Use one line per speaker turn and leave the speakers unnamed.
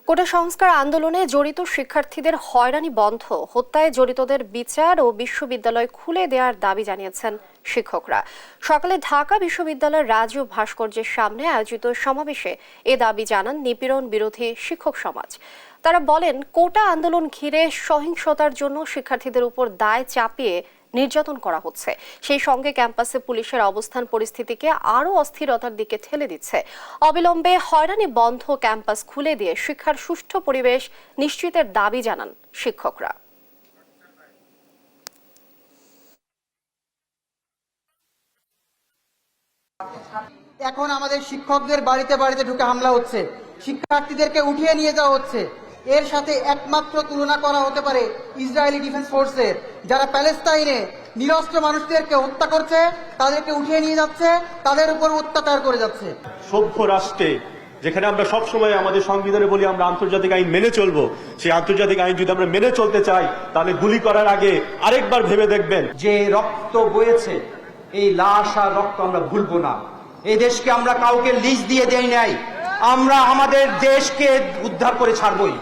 কোটা সংস্কার আন্দোলনে জড়িত শিক্ষার্থীদের হয়রানি বন্ধ, হত্যায় জড়িতদের বিচার ও বিশ্ববিদ্যালয় খুলে দেওয়ার দাবি জানিয়েছেন শিক্ষকরা। সকালে ঢাকা বিশ্ববিদ্যালয়ের রাজু ভাস্কর্যের সামনে আয়োজিত সমাবেশে এ দাবি জানান নিপীড়ন বিরোধী শিক্ষক সমাজ। তারা বলেন, কোটা আন্দোলন ঘিরে সহিংসতার জন্য শিক্ষার্থীদের উপর দায় চাপিয়ে নির্যাতন করা হচ্ছে। সেই সঙ্গে ক্যাম্পাসে পুলিশের অবস্থান পরিস্থিতিকে আরও অস্থিরতার দিকে ঠেলে দিচ্ছে। অবিলম্বে হয়রানি বন্ধ, ক্যাম্পাস খুলে দিয়ে শিক্ষার সুষ্ঠু পরিবেশ নিশ্চিতের দাবি জানান শিক্ষকরা।
এখন আমাদের শিক্ষকদের বাড়িতে বাড়িতে ঢুকে হামলা হচ্ছে, শিক্ষার্থীদেরকে উঠিয়ে নিয়ে যাওয়া হচ্ছে। এর সাথে একমাত্র তুলনা করা হতে পারে ইসরায়েলি ডিফেন্স ফোর্সের, যারা প্যালেস্তাইনে নিরস্ত্র মানুষদেরকে হত্যা করছে, তাদেরকে উঠিয়ে নিয়ে যাচ্ছে, তাদের উপর অত্যাচার করে যাচ্ছে।
সভ্য রাষ্ট্রে যেখানে আমরা সবসময় আমাদের সংবিধানে বলি আমরা আন্তর্জাতিক আইন মেনে চলবো, সেই আন্তর্জাতিক আইন যদি আমরা মেনে চলতে চাই তাহলে গুলি করার আগে আরেকবার ভেবে দেখবেন।
যে রক্ত বয়েছে, এই লাশ আর রক্ত আমরা ভুলবো না। এই দেশকে আমরা কাউকে লিজ দিয়ে দেই নাই, আমরা আমাদের দেশকে উদ্ধার করে ছাড়বই।